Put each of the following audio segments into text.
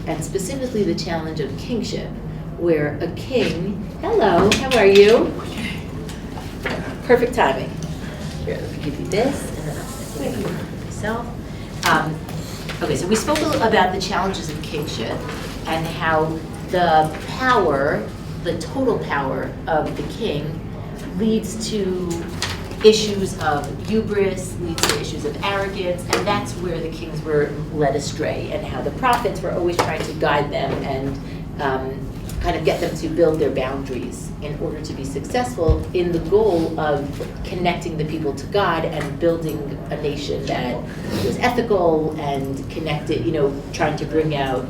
and specifically the challenge of kingship, where a king, hello, how are you? Perfect timing. Here, let me give you this, and then I'll give you myself. Okay, so we spoke about the challenges of kingship and how the power, the total power of the king leads to issues of hubris, leads to issues of arrogance, and that's where the kings were led astray, and how the prophets were always trying to guide them and kind of get them to build their boundaries in order to be successful in the goal of connecting the people to God and building a nation that was ethical and connected, trying to bring out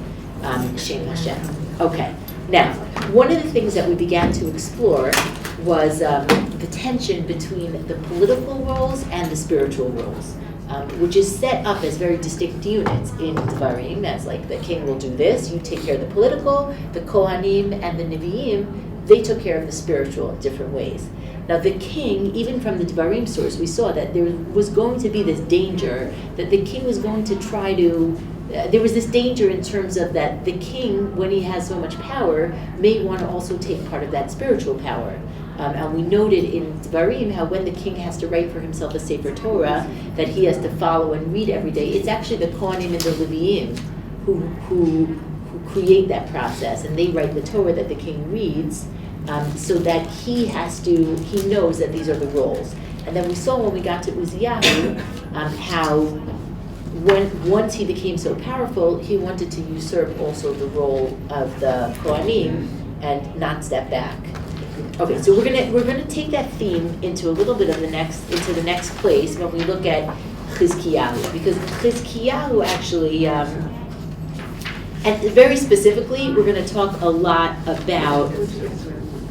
Shem Hashem. Okay, now, one of the things that we began to explore was the tension between the political roles and the spiritual roles, which is set up as very distinct units in Dvarim, as like the king will do this, you take care of the political, the Kohanim and the Nevi'im, they took care of the spiritual in different ways. Now the king, even from the Dvarim source, we saw that there was going to be this danger that the king was going to try to there was this danger in terms of that the king, when he has so much power, may want to also take part of that spiritual power. And we noted in Dvarim how when the king has to write for himself a Sefer Torah that he has to follow and read every day, it's actually the Kohanim and the Leviim who create that process, and they write the Torah that the king reads, so that he knows that these are the roles. And then we saw when we got to Uzziyahu how once he became so powerful, he wanted to usurp also the role of the Kohanim and not step back. Okay, so we're gonna take that theme into a little bit of the next place when we look at Chizkiyahu, because Chizkiyahu actually, and very specifically, we're going to talk a lot about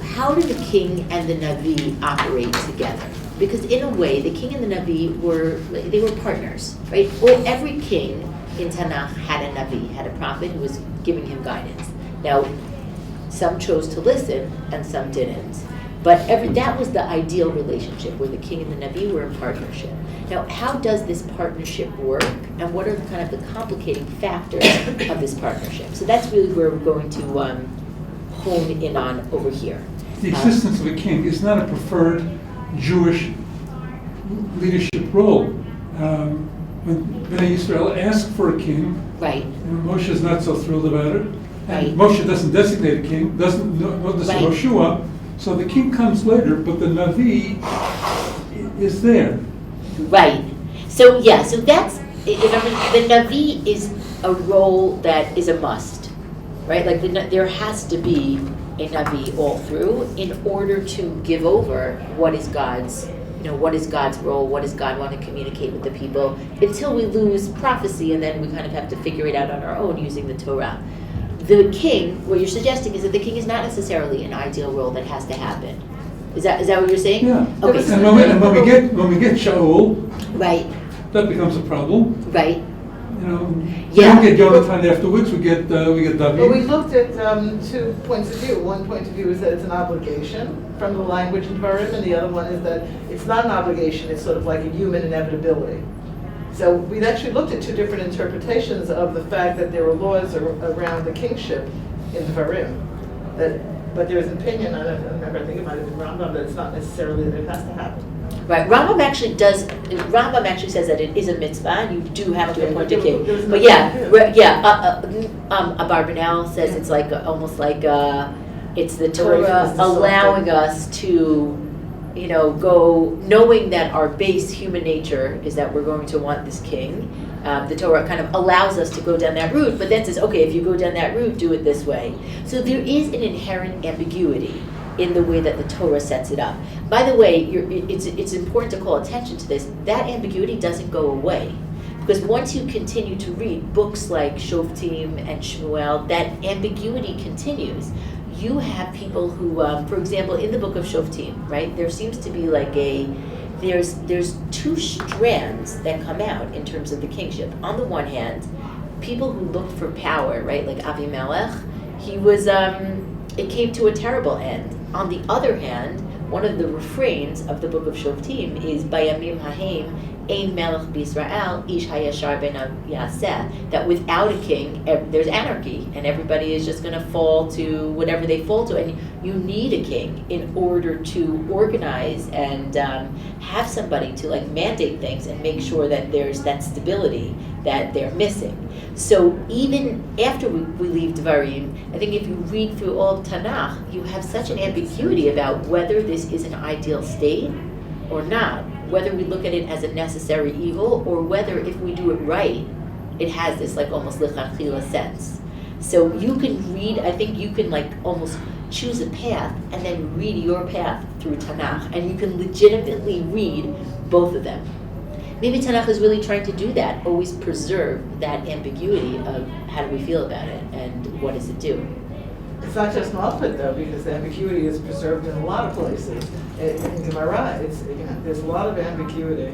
how do the king and the Navi operate together. Because in a way, the king and the Navi were partners, right? Well, every king in Tanakh had a Navi, had a prophet who was giving him guidance. Now, some chose to listen and some didn't. But that was the ideal relationship where the king and the Navi were in partnership. Now, how does this partnership work, and what are kind of the complicating factors of this partnership? So that's really where we're going to hone in on over here. The existence of a king is not a preferred Jewish leadership role. When Bnei Yisrael ask for a king, right. Moshe is not so thrilled about it. Right. And Moshe doesn't designate a king, doesn't know this is Yoshua. So the king comes later, but the Navi is there. Right. So that's, the Navi is a role that is a must, right? Like there has to be a Navi all through in order to give over what is God's role, what does God want to communicate with the people, until we lose prophecy, and then we kind of have to figure it out on our own using the Torah. The king, what you're suggesting is that the king is not necessarily an ideal role that has to happen. Is that what you're saying? Yeah. Okay. And when we get Shaul, right, that becomes a problem. Right. We don't get Jonathan afterwards. We get David. Well, we looked at 2 points of view. One point of view is that it's an obligation from the language in Dvarim, and the other one is that it's not an obligation. It's sort of like a human inevitability. So we've actually looked at 2 different interpretations of the fact that there were laws around the kingship in Dvarim. But there is an opinion, I don't remember, I think it might have been Rambam, that it's not necessarily that it has to happen. Right, Rambam actually says that it is a mitzvah, and you do have to appoint a king. But Abarbanel says it's like almost like it's the Torah allowing us to, go knowing that our base human nature is that we're going to want this king. The Torah kind of allows us to go down that route, but then says, okay, if you go down that route, do it this way. So there is an inherent ambiguity in the way that the Torah sets it up. By the way, it's important to call attention to this. That ambiguity doesn't go away. Because once you continue to read books like Shoftim and Shmuel, that ambiguity continues. You have people who, for example, in the book of Shoftim, right, there seems to be like there's 2 strands that come out in terms of the kingship. On the one hand, people who looked for power, right, like Avimelech, he was, it came to a terrible end. On the other hand, one of the refrains of the book of Shoftim is Bayamim Hahem Ein melech b'Yisrael, ish hayashar beinav yaseh, that without a king, there's anarchy, and everybody is just going to fall to whatever they fall to. And you need a king in order to organize and have somebody to like mandate things and make sure that there's that stability that they're missing. So even after we leave Devarim, I think if you read through all of Tanakh, you have such an ambiguity about whether this is an ideal state or not, whether we look at it as a necessary evil or whether if we do it right, it has this like almost lichanchila sense. So you can read, I think you can like almost choose a path and then read your path through Tanakh, and you can legitimately read both of them. Maybe Tanakh is really trying to do that, always preserve that ambiguity of how do we feel about it and what does it do. It's not just Malchut though, because the ambiguity is preserved in a lot of places. In Gemara, there's a lot of ambiguity.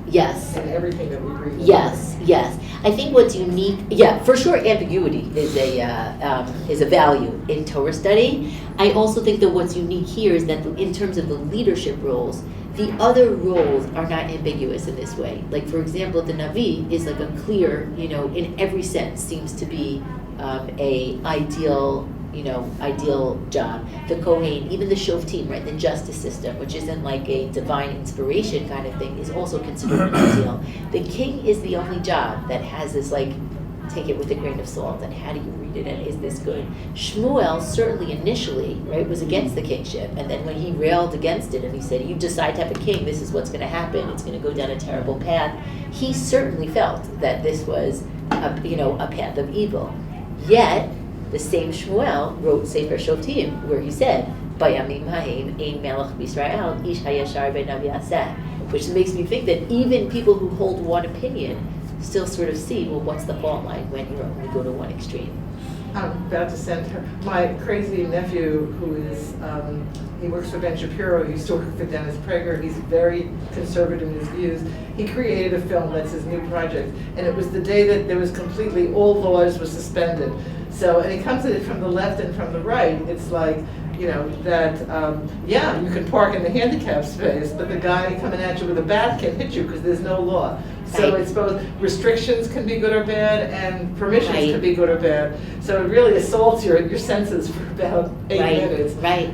Yes. In everything that we read. Yes, yes. I think what's unique, for sure, ambiguity is a value in Torah study. I also think that what's unique here is that in terms of the leadership roles, the other roles are not ambiguous in this way. Like, for example, the Navi is like a clear, in every sense, seems to be a ideal job. The Kohen, even the Shoftim, right, the justice system, which isn't like a divine inspiration kind of thing, is also considered ideal. The king is the only job that has this like, take it with a grain of salt, and how do you read it, and is this good? Shmuel certainly initially, right, was against the kingship, and then when he railed against it and he said, you decide to have a king, this is what's going to happen, it's going to go down a terrible path, he certainly felt that this was a path of evil. Yet, the same Shmuel wrote Sefer Shoftim, where he said, "Bayamim ha'im ein melech b'Yisrael, ish hayashar beinav yaseh," which makes me think that even people who hold one opinion still sort of see, well, what's the fault line when you only go to one extreme? I'm about to send her, my crazy nephew, who is, he works for Ben Shapiro, he used to work for Dennis Prager, he's very conservative in his views. He created a film that's his new project, and it was the day that there was completely, all laws were suspended. So, and he comes at it from the left and from the right. It's like, you can park in the handicap space, but the guy coming at you with a bat can hit you because there's no law. So Right. it's both restrictions can be good or bad, and permissions Right. can be good or bad. So it really assaults your senses for about 8 minutes. Right.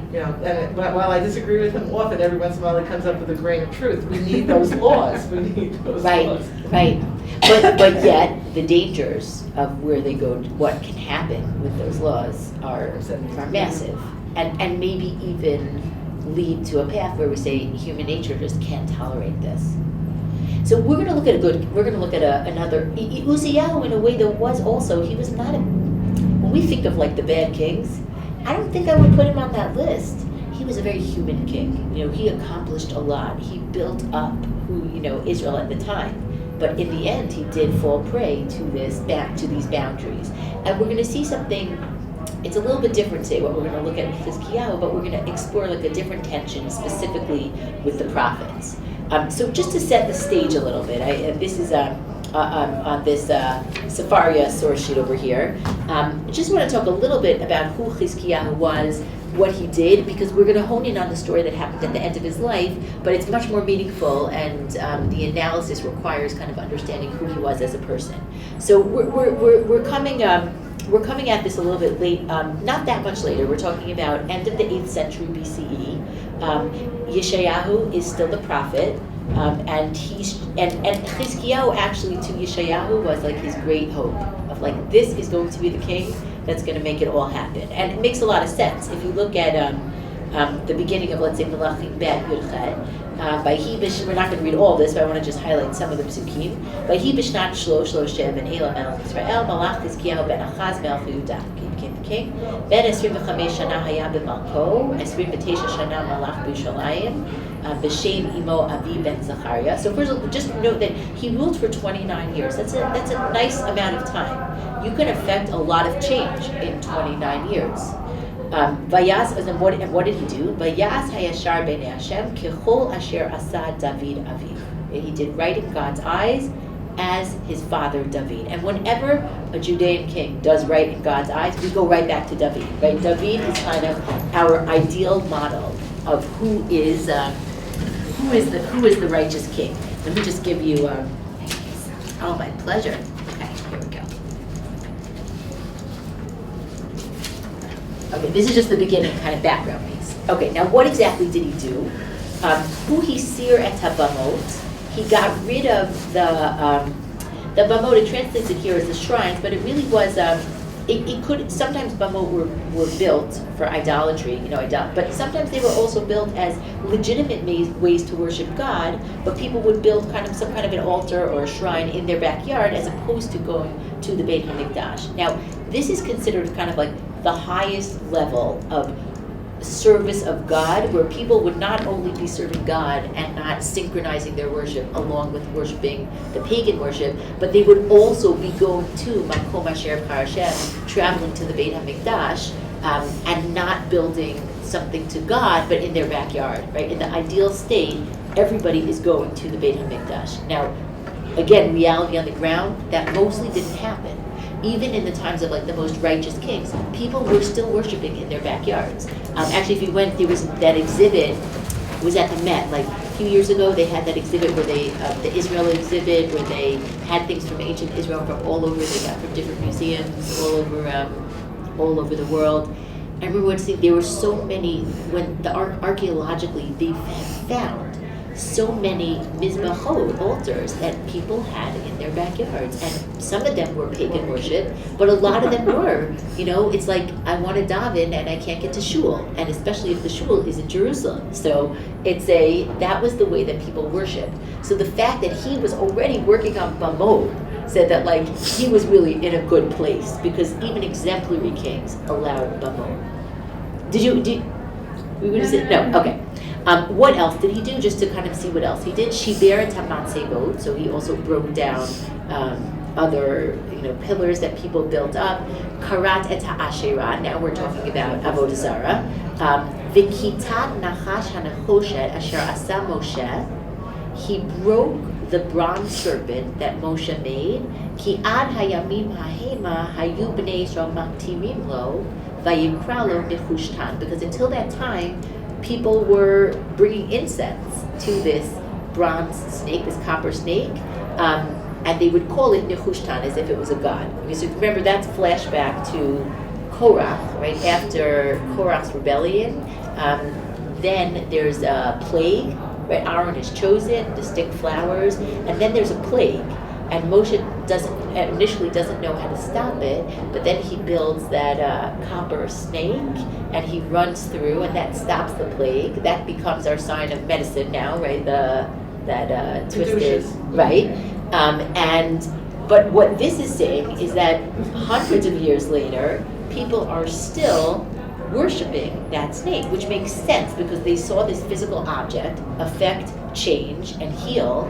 While I disagree with him often, every once in a while he comes up with a grain of truth. We need those laws. We need those laws. Right. But yet the dangers of where they go, what can happen with those laws are massive, and maybe even lead to a path where we say human nature just can't tolerate this. So we're going to look at another Uzziyahu in a way that was also, he was not when we think of like the bad kings, I don't think I would put him on that list. He was a very human king. He accomplished a lot. He built up Israel at the time. But in the end, he did fall prey to these boundaries. And we're going to see something, it's a little bit different today, what we're going to look at Chizkiyahu, but we're going to explore like a different tension specifically with the prophets. So just to set the stage a little bit, this is on this Sefaria source sheet over here. I just want to talk a little bit about who Chizkiyahu was, what he did, because we're going to hone in on the story that happened at the end of his life, but it's much more meaningful, and the analysis requires kind of understanding who he was as a person. So we're coming at this a little bit late, not that much later. We're talking about end of the 8th century BCE. Yeshayahu is still the prophet, and Chizkiyahu actually to Yeshayahu was like his great hope of like, this is going to be the king that's going to make it all happen. And it makes a lot of sense. If you look at the beginning of, let's say, Melachim Bet Yudchet, we're not going to read all this, but I want to just highlight some of the psukim. Vayhi b'shnat shlosh Shem ben Ela melech Yisrael, Malach Chizkiyahu ben Achaz melech Yehuda. Became the king. Ben 25 shana haya b'malko, 29 shana malach b'Yushalayim, b'shem imo Avi ben Zachariah. So first of all, just note that he ruled for 29 years. That's a nice amount of time. You can affect a lot of change in 29 years. Vayas, and what did he do? Vayas hayashar b'nei Hashem kechol asher asa David aviv. He did right in God's eyes as his father David. And whenever a Judean king does right in God's eyes, we go right back to David. Right? David is kind of our ideal model of who is the righteous king. Let me just give you, oh, my pleasure. Okay, here we go. Okay, this is just the beginning kind of background piece. Okay, now what exactly did he do? Hu hisir et habamot. He got rid of the bamot. It translates it here as the shrines, but it really was, it could, sometimes bamot were built for idolatry, but sometimes they were also built as legitimate ways to worship God, but people would build kind of some kind of an altar or a shrine in their backyard as opposed to going to the Beit HaMikdash. Now, this is considered kind of like the highest level of service of God, where people would not only be serving God and not synchronizing their worship along with worshiping the pagan worship, but they would also be going to Makom Asher B'char Hashem, traveling to the Beit HaMikdash, and not building something to God, but in their backyard, right? In the ideal state, everybody is going to the Beit HaMikdash. Now, again, reality on the ground, that mostly didn't happen. Even in the times of like the most righteous kings, people were still worshiping in their backyards. Actually, if you went, there was that exhibit, it was at the Met, like a few years ago, they had that exhibit where they, the Israel exhibit, where they had things from ancient Israel from all over, they got from different museums all over the world. I remember seeing there were so many, when archaeologically they had found so many mizbachot, altars, that people had in their backyards. And some of them were pagan worship, but a lot of them were, it's like, I want to daven and I can't get to shul, and especially if the shul is in Jerusalem. So that was the way that people worshiped. So the fact that he was already working on bamot said that like he was really in a good place, because even exemplary kings allowed bamot. We would say, no, okay. What else did he do, just to kind of see what else he did? Shiber et hamatzevot, so he also broke down other pillars that people built up. Karat et ha'asherah, now we're talking about avodah zarah. V'kitat nachash hanachoshet asher asa Moshe, he broke the bronze serpent that Moshe made. Ki ad hayamim hahema hayu bnei Yisrael maktirim lo vayikra lo nechushtan, because until that time, people were bringing incense to this bronze snake, this copper snake, and they would call it Nehushtan, as if it was a god. So remember, that's flashback to Korach, right? After Korach's rebellion, then there's a plague, right? Aaron is chosen to stick flowers, and then there's a plague. And Moshe initially doesn't know how to stop it, but then he builds that copper snake, and he runs through, and that stops the plague. That becomes our sign of medicine now, right? That twisted, right? But what this is saying is that hundreds of years later, people are still worshiping that snake, which makes sense because they saw this physical object affect, change, and heal.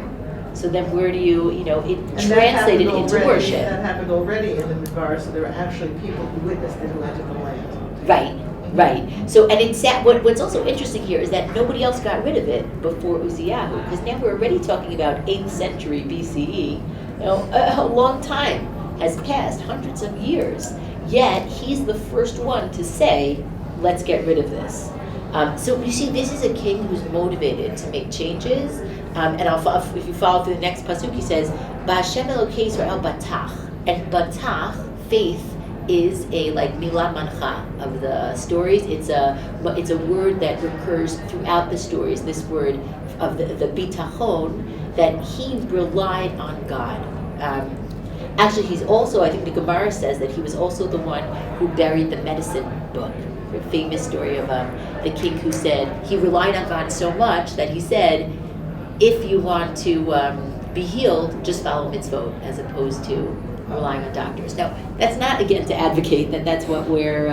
So then where do it translated into worship. That happened already in the Midbar, so there were actually people who witnessed it who entered the land. Right. So, and it's what's also interesting here is that nobody else got rid of it before Uzziyahu, because now we're already talking about 8th century BCE. A long time has passed, hundreds of years, yet he's the first one to say, let's get rid of this. So you see, this is a king who's motivated to make changes. And if you follow through the next pasuk, he says, "Ba'Hashem Elokei Yisrael batach," and batach, faith, is a like milah mancha of the stories. It's a word that recurs throughout the stories. This word of the bitachon, that he relied on God. Actually, he's also, I think the Gemara says that he was also the one who buried the medicine book. The famous story of the king who said he relied on God so much that he said, if you want to be healed, just follow mitzvot as opposed to relying on doctors. Now, that's not, again, to advocate that that's what we're,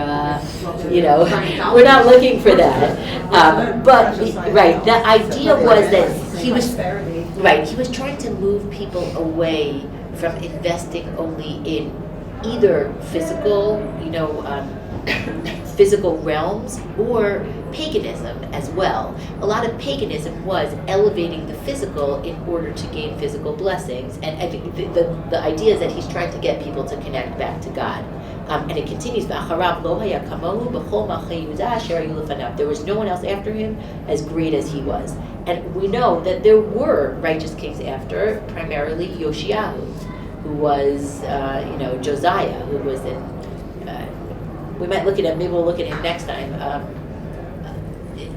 we're not looking for that. But, the idea was that he was trying to move people away from investing only in either physical, physical realms or paganism as well. A lot of paganism was elevating the physical in order to gain physical blessings, and I think the idea is that he's trying to get people to connect back to God. And it continues, "V'acharav lo haya kamohu b'chol malchei Yehuda asher hayu lefanav." There was no one else after him as great as he was. And we know that there were righteous kings after, primarily Yoshiyahu, who was, Josiah, who was in, we might look at him, maybe we'll look at him next time,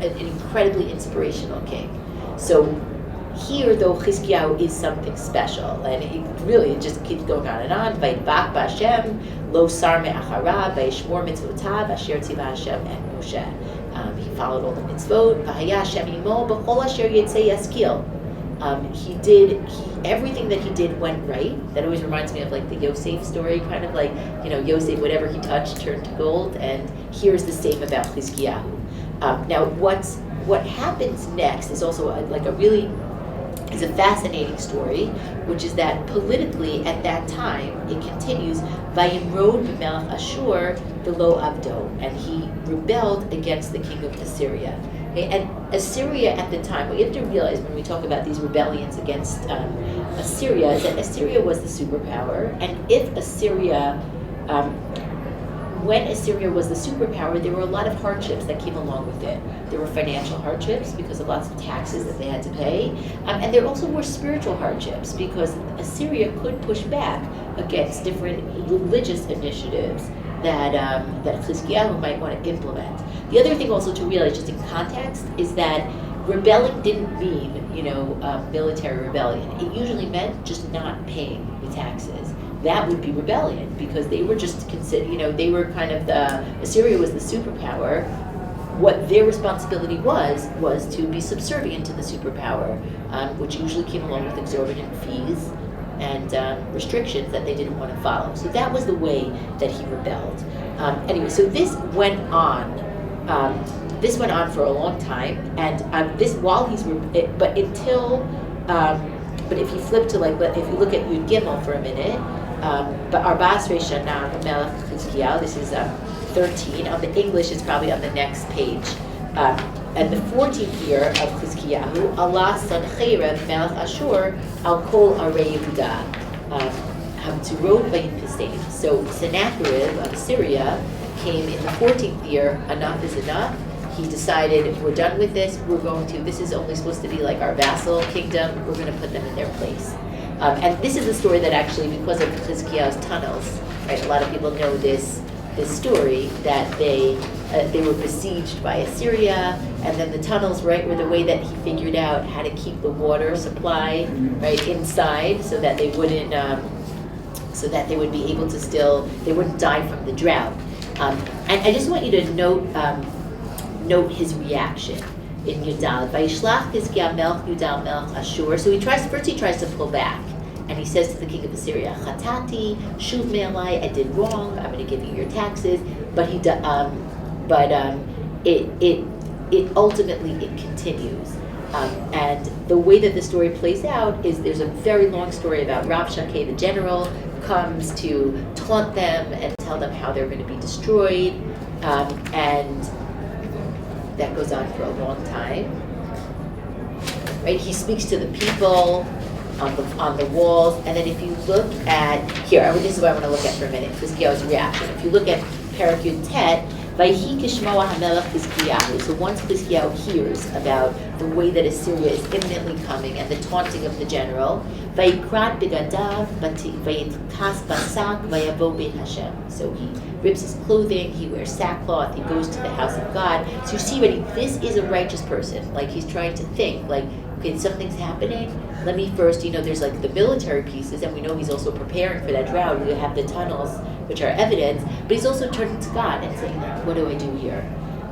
an incredibly inspirational king. So here, though, Chizkiyahu is something special, and it just keeps going on and on. Vayidbak b'Hashem, lo sar me'acharav, vayishmor mitzvotav, asher tzivah Hashem et Moshe. He followed all the mitzvot. V'haya Hashem imo b'chol asher yitzei yaskil. Everything that he did went right. That always reminds me of like the Yosef story, kind of like, Yosef, whatever he touched turned to gold, and here's the same about Chizkiyahu. Now, what happens next is also is a fascinating story, which is that politically at that time it continues. Vayimrod b'melech Ashur v'lo avdo, and he rebelled against the king of Assyria. Okay? And Assyria at the time, what you have to realize when we talk about these rebellions against Assyria is that Assyria was the superpower, and if Assyria when Assyria was the superpower, there were a lot of hardships that came along with it. There were financial hardships because of lots of taxes that they had to pay, and there also were spiritual hardships because Assyria could push back against different religious initiatives that Chizkiyahu might want to implement. The other thing also to realize, just in context, is that rebelling didn't mean, military rebellion. It usually meant just not paying the taxes. That would be rebellion because they were just considered, they were kind of Assyria was the superpower. What their responsibility was to be subservient to the superpower, which usually came along with exorbitant fees and restrictions that they didn't want to follow. So that was the way that he rebelled. Anyway, so this went on. This went on for a long time, and but if you flip to if you look at Yud Gimel for a minute, but Arba'asrei Shana Melech Chizkiyahu, this is 13. On the English, it's probably on the next page. And the 14th year of Chizkiyahu, Allah Sancheirav Melech Ashur al Kol Arei Yehuda Hamtzurot Vayinpisein. So Sennacherib of Syria came in the 14th year. Enough is enough. He decided, we're done with this. This is only supposed to be like our vassal kingdom. We're going to put them in their place. And this is a story that actually, because of Chizkiyahu's tunnels, right? A lot of people know this story that they were besieged by Assyria, and then the tunnels, right, were the way that he figured out how to keep the water supply right inside, so that they would be able to they wouldn't die from the drought. And I just want you to note his reaction in Yudal. Vayishlach Chizkiyahu melech Yudal melech Ashur. So he tries to pull back, and he says to the king of Assyria, "Chatati, shuv me'alai, I did wrong. I'm going to give you your taxes." But it ultimately continues. And the way that the story plays out is there's a very long story about Rabshakeh, the general, comes to taunt them and tell them how they're going to be destroyed, and that goes on for a long time. Right? He speaks to the people on the walls, and then if you look at here, this is what I want to look at for a minute, Chizkiyahu's reaction. If you look at Parak Yud Tet, Vayhi kishmoa hamelech Chizkiyahu. So once Chizkiyahu hears about the way that Assyria is imminently coming and the taunting of the general, Vayikrat begadav vayitkas basak vayavo beit Hashem. So he rips his clothing, he wears sackcloth, he goes to the house of God. So you see already, this is a righteous person. Like he's trying to think, okay, something's happening. Let me first, there's like the military pieces, and we know he's also preparing for that drought. We have the tunnels, which are evidence, but he's also turning to God and saying, what do I do here?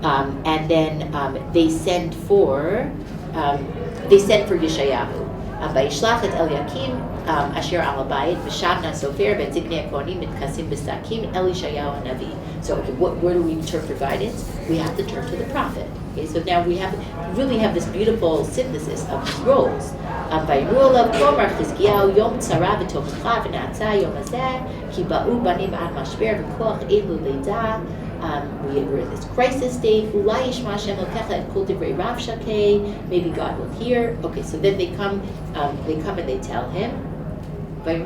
And then they send for Yeshayahu. Vayishlach et Eliakim asher al habayit v'shavna sofer v'tignei kohanim mitkasim b'sakim Elishayahu hanavi. So where do we turn for guidance? We have to turn to the prophet. Okay, so now we really have this beautiful synthesis of these roles. Vayimru alav komar Chizkiyahu yom tzara v'tochacha v'na'atza yom hazeh ki ba'u banim ad mashber v'koach elu leida. We're in this crisis state. Maybe God will hear. Okay, so then they come and they tell him. And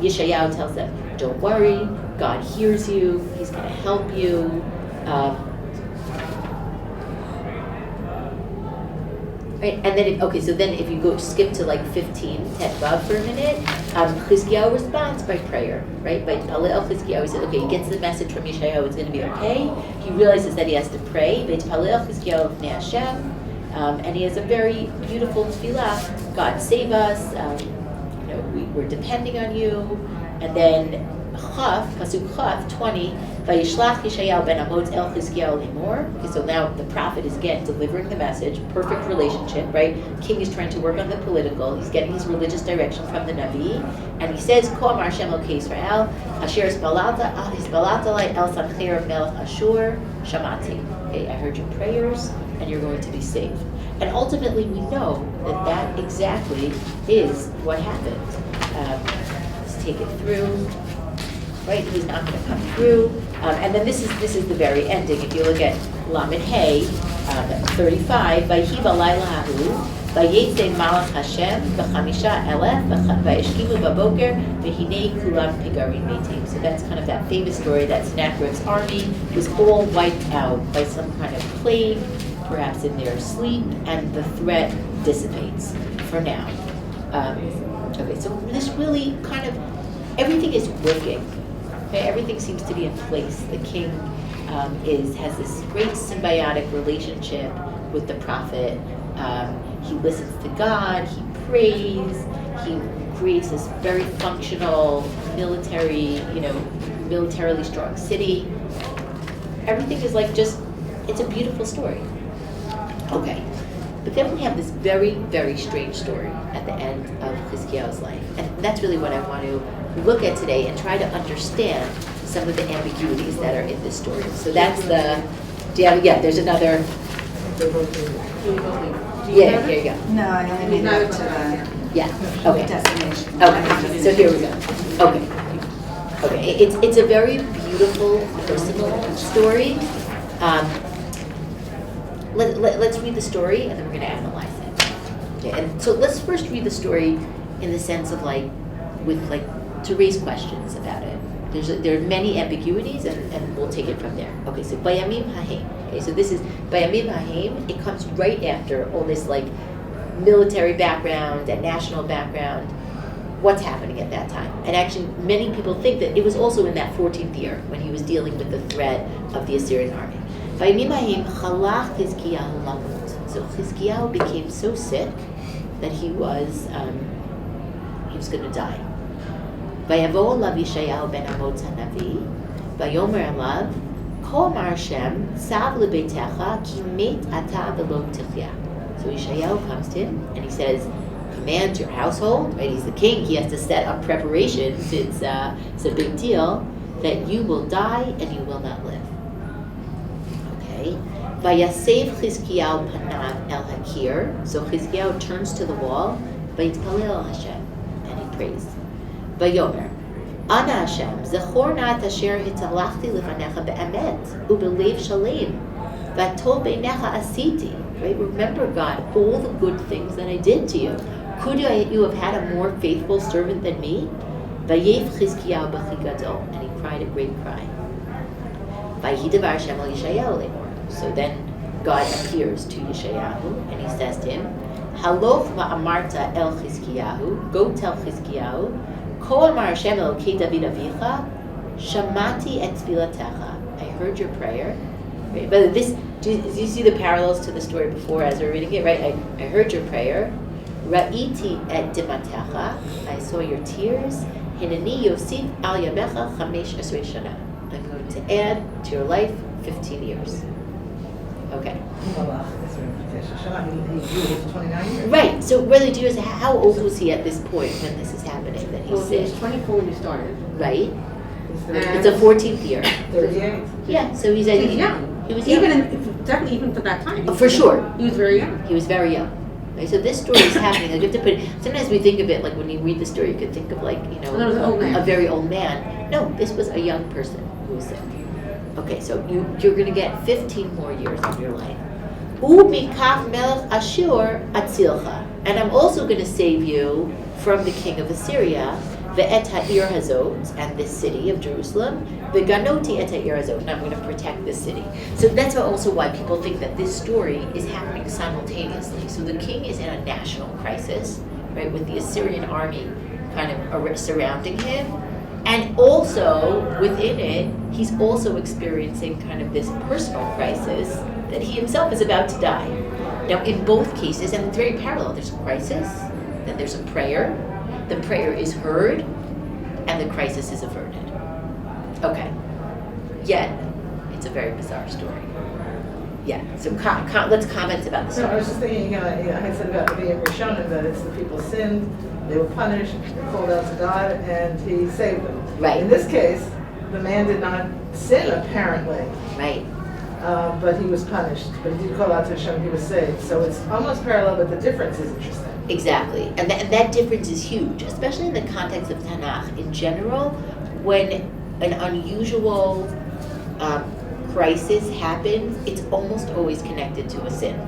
Yeshayahu tells them, don't worry, God hears you, he's going to help you. Right, and then, so then if you skip to like 15, Tetvav for a minute, Chizkiyahu responds by prayer, right? By Palel Chizkiyahu, he says, okay, he gets the message from Yeshayahu, it's going to be okay. He realizes that he has to pray. Palel Chizkiyahu B'nei Hashem, and he has a very beautiful tefillah. God save us. We're depending on you. And then Pasuk Chaf 20. Vayishlach Yeshayahu ben Amoz el Chizkiyahu lemor. Okay, so now the prophet is again delivering the message. Perfect relationship, right? King is trying to work on the political. He's getting his religious direction from the Navi, and he says, "Ko amar Hashem Elokei Yisrael, asher hispalalta alai el Sancheir melech Ashur shamati." Okay, I heard your prayers, and you're going to be saved. And ultimately, we know that exactly is what happened. Let's take it through. Right, he's not going to come through, and then this is the very ending. If you look at Lamed Hey, 35, Vayhiva Laila Hahu, Vayetze Malach Hashem, V'chamisha Elef, Vayeshkimu Baboker, V'hinei Kulam Pigarim Meitim. So that's kind of that famous story that Sennacherib's army was all wiped out by some kind of plague, perhaps in their sleep, and the threat dissipates for now. Okay, so this really kind of, everything is working. Okay, everything seems to be in place. The king has this great symbiotic relationship with the prophet. He listens to God. He prays. He creates this very functional militarily strong city. Everything is like it's a beautiful story. Okay, but then we have this very, very strange story at the end of Chizkiyahu's life, and that's really what I want to look at today and try to understand some of the ambiguities that are in this story. So that's there's another. Yeah, here you go. No, I made it to the okay. destination. Okay, so here we go. Okay, it's a very beautiful personal story. Let's read the story and then we're going to analyze it. Okay, and so let's first read the story in the sense of to raise questions about it. There are many ambiguities, and we'll take it from there. Okay, so Bayamim Haim. Okay, so this is Bayamim Haim. It comes right after all this military background and national background. What's happening at that time? And actually, many people think that it was also in that 14th year when he was dealing with the threat of the Assyrian army. Bayamim Haim Chalach Chizkiyahu lamut. So Chizkiyahu became so sick that he was going to die. Vayavo alav Yeshayahu ben Amoz hanavi, vayomer alav, Ko amar Hashem, sav lebeitecha, ki met ata v'lo tichya. So Yeshayahu comes to him and he says, command your household, right? He's the king, he has to set up preparations, it's a big deal, that you will die and you will not live. Okay. Vayasev Chizkiyahu panav el hakir, so Chizkiyahu turns to the wall, vayitpalel el Hashem, and he prays. Vayomer, Ana Hashem, zechor na et asher hitalachti lefanecha be'emet, ubelev shalem, v'atov beinecha asiti. Right? Remember, God, all the good things that I did to you. Could you have had a more faithful servant than me? Vayev Chizkiyahu b'chi gadol, and he cried a great cry. Vayidavar Hashem el Yeshayahu lemor. So then God appears to Yeshayahu, and he says to him, Haloch va'amarta el Chizkiyahu, go tell Chizkiyahu, Ko amar Hashem Elokei David Avicha, Shamati et tfilatecha. I heard your prayer. Right? But do you see the parallels to the story before as we're reading it? Right? I heard your prayer. Ra'iti et dimatecha. I saw your tears. Hineni yosif al yamecha chamesh esrei shana. I'm going to add to your life 15 years. Okay. Right. So really, how old was he at this point when this is happening? That he's sick. He was 24 when he started. Right. It's a 14th year. 38. Yeah. So he's young. He was young. Definitely even for that time. For sure. He was very young. He was very young. Right? So this story is happening. You have to put. Sometimes we think of it when you read the story, you could think of a very old man. No, this was a young person who was sick. Okay, so you're going to get 15 more years of your life. Umikaf melech Ashur atzilcha, and I'm also going to save you from the king of Assyria. ve'et ha'ir hazot, and this city of Jerusalem, ve'ganoti et ha'ir hazot, and I'm going to protect this city. So that's also why people think that this story is happening simultaneously. So the king is in a national crisis, right, with the Assyrian army kind of surrounding him, and also within it, he's also experiencing kind of this personal crisis that he himself is about to die. Now, in both cases, and it's very parallel, there's a crisis, then there's a prayer, the prayer is heard, and the crisis is averted. Okay. Yet, it's a very bizarre story. Yeah, so let's comment about the So I story. was just thinking, I said about being Rishonim, that it's the people sinned, they were punished, they called out to God, and he saved them. Right. In this case, the man did not sin, apparently, Right. but he was punished. But he did call out to Hashem, he was saved. So it's almost parallel, but the difference is interesting. Exactly, and that difference is huge, especially in the context of Tanakh in general. When an unusual crisis happens, it's almost always connected to a sin.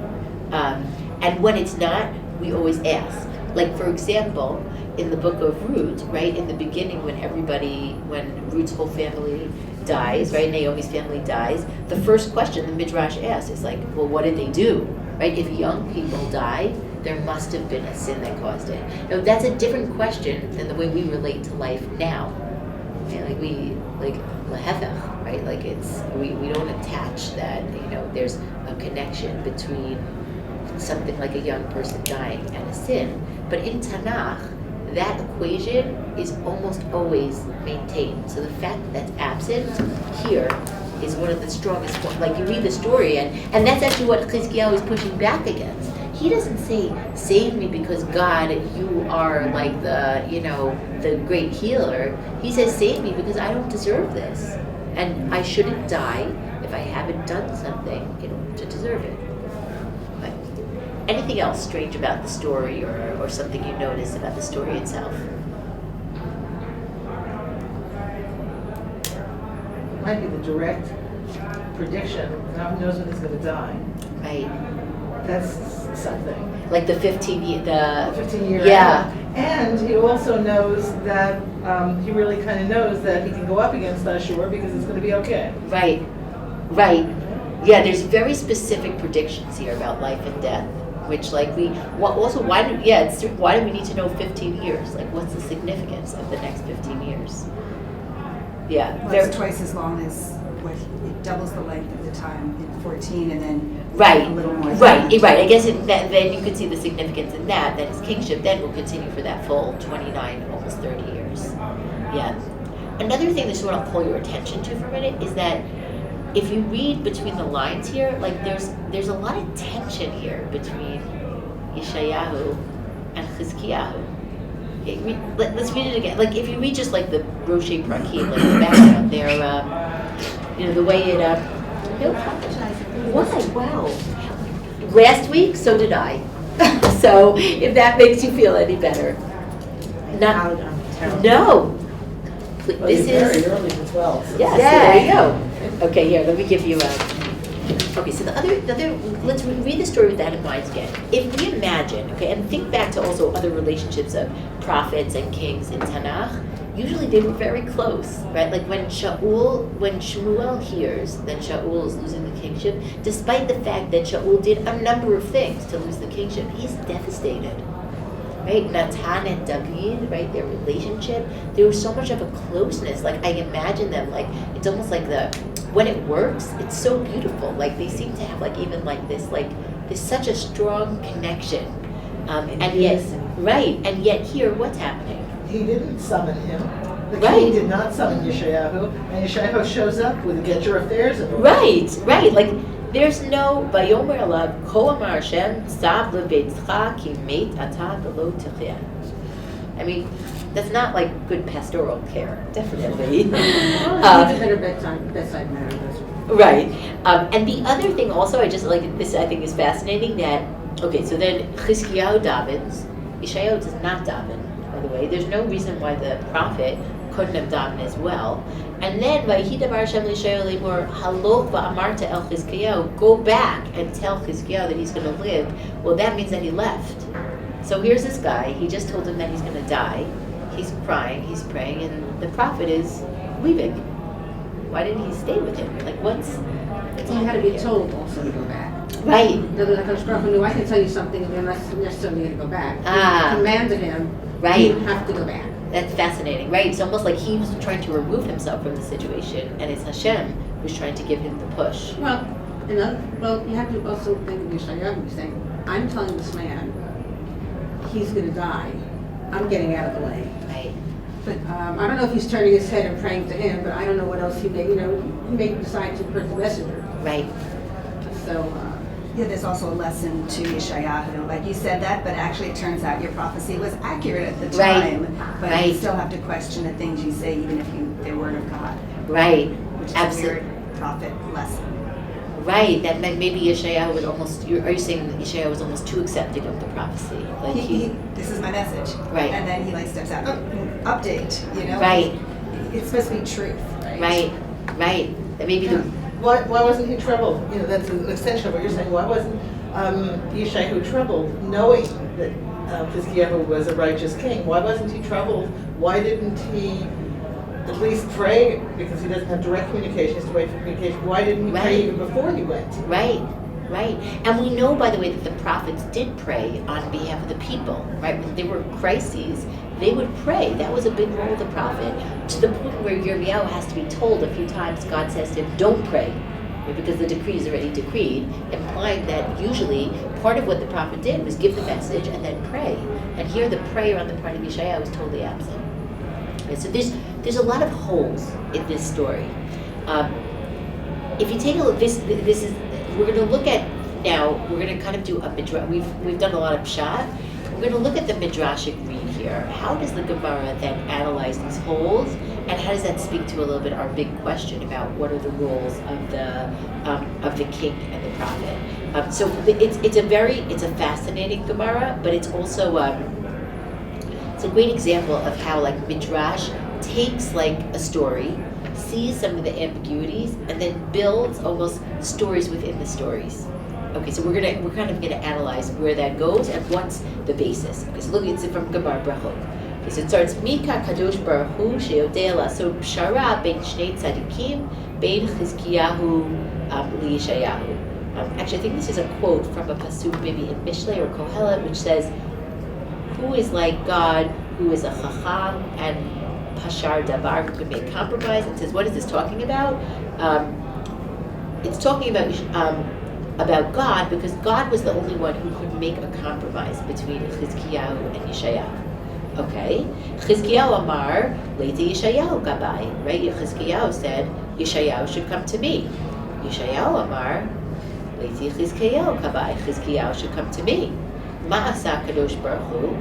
And when it's not, we always ask. Like, for example, in the book of Ruth, right, in the beginning when Ruth's whole family dies, right, Naomi's family dies, the first question the Midrash asks is like, well, what did they do? Right? If young people die, there must have been a sin that caused it. Now, that's a different question than the way we relate to life now. Okay, lahefech, right? Like we don't attach that, there's a connection between something like a young person dying and a sin. But in Tanakh, that equation is almost always maintained. So the fact that that's absent here is one of the strongest points. Like, you read the story, and that's actually what Chizkiyahu is pushing back against. He doesn't say, save me because God, you are like the great healer. He says, save me because I don't deserve this. And I shouldn't die if I haven't done something in order to deserve it. But anything else strange about the story or something you notice about the story itself? Might be the direct prediction. God knows when he's going to die. Right. That's something. Like the 15-year, 15-year. Yeah. And he also knows that he really kind of knows that he can go up against Ashur because it's going to be okay. Right. Yeah, there's very specific predictions here about life and death, which why do we need to know 15 years? Like, what's the significance of the next 15 years? Yeah. Well, it's twice as long as it doubles the length of the time in 14, and then Right, a little more. right. I guess then you could see the significance in that his kingship then will continue for that full 29, almost 30 years. Yeah. Another thing that I just want to call your attention to for a minute is that if you read between the lines here, like there's a lot of tension here between Yeshayahu and Chizkiyahu. Okay, let's read it again. Like, if you read just like the Roshei Prakim, like the background there, the way it Why? Wow. Last week, so did I. So if that makes you feel any better. No. Well, This he's very is, early for 12. So yes, there you go. Okay, here, let me give you okay, so the other, let's read the story with that in mind again. If we imagine, okay, and think back to also other relationships of prophets and kings in Tanakh, usually they were very close, right? Like when Shmuel hears that Shaul is losing the kingship, despite the fact that Shaul did a number of things to lose the kingship, he's devastated, right? Natan and David, right? Their relationship, there was so much of a closeness. Like, I imagine them, like, it's almost like when it works, it's so beautiful. Like, they seem to have there's such a strong connection. And yet here, what's happening? He didn't summon him. The Right. king did not summon Yeshayahu, and Yeshayahu shows up with get your affairs in order. Right. Like, there's no Vayomer Alav Ko Amar Hashem Sav LeBeitcha Ki Meit Ata V'Lo Techia. I mean, that's not like good pastoral care, definitely. Better bedside manner. Right. And the other thing also, I think is fascinating that, okay, so then Chizkiyahu davens, Yeshayahu does not daven, by the way. There's no reason why the prophet couldn't have davened as well. And then, Vayidabar Hashem l'Yeshayahu lemor, Halok va'amarta el Chizkiyahu, go back and tell Chizkiyahu that he's going to live. Well, that means that he left. So here's this guy, he just told him that he's going to die. He's crying, he's praying, and the prophet is leaving. Why didn't he stay with him? Like, what's He had to be told also to go back. Right. In other words, HaKadosh Baruch Hu knew, I can tell you something, and you're not necessarily going to go back. Ah. He commanded him, Right. you have to go back. That's fascinating, right? It's almost like he was trying to remove himself from the situation, and it's Hashem who's trying to give him the push. Well, you have to also think of Yeshayahu saying, I'm telling this man, he's going to die. I'm getting out of the way. Right. But I don't know if he's turning his head and praying to him, but I don't know what else he may decide to put the messenger. Right. So, Yeah, there's also a lesson to Yeshayahu. Like you said that, but actually it turns out your prophecy was accurate at the Right. time. But Right. you still have to question the things you say, even if they're word of God. Right. Which is Absolutely. a weird prophet lesson. Right. That meant maybe Yeshayahu was almost. Are you saying that Yeshayahu was almost too accepting of the prophecy? Like This is my message. Right. And then he like steps out. Update. Right. It's supposed to be truth, right? Right. Right. That maybe the. Why wasn't he troubled? You know, that's an extension of what you're saying. Why wasn't Yeshayahu troubled, knowing that Chizkiyahu was a righteous king? Why wasn't he troubled? Why didn't he at least pray? Because he doesn't have direct communication, he has to wait for communication. Why didn't he Right. pray even before he went? Right. Right. And we know, by the way, that the prophets did pray on behalf of the people. Right. When there were crises, they would pray. That was a big role of the prophet, to the point where Yirmiyahu has to be told a few times. God says to him, "Don't pray," because the decree is already decreed, implying that usually part of what the prophet did was give the message and then pray. And here, the prayer on the part of Yeshayahu was totally absent. And so there's a lot of holes in this story. If you take a look, this is we're going to look at now. We're going to kind of do a midrash. We've done a lot of pshat. We're going to look at the midrashic read here. How does the Gemara then analyze these holes, and how does that speak to a little bit our big question about what are the roles of the king and the prophet? So it's a fascinating Gemara, but it's also it's a great example of how like midrash takes like a story, sees some of the ambiguities, and then builds almost stories within the stories. Okay, so we're kind of gonna analyze where that goes and what's the basis. Okay, so look, it's from Gemara Brachot. Okay, so it starts Mika Kadosh Baruch Hu Sheodei Lasot Pshara Bein Shnei Tzadikim Bein Chizkiyahu LiYeshayahu. Actually, I think this is a quote from a pasuk maybe in Mishlei or Kohelet, which says, "Who is like God, who is a chacham and pashar davar, who could make compromise?" It says, what is this talking about? It's talking about God, because God was the only one who could make a compromise between Chizkiyahu and Yeshayahu. Okay, Chizkiyahu Amar Leiti Yeshayahu Gabai, right? Chizkiyahu said Yeshayahu should come to me. Yeshayahu Amar Leiti Chizkiyahu Gabai, Chizkiyahu should come to me. Ma'asa Kadosh Baruch Hu.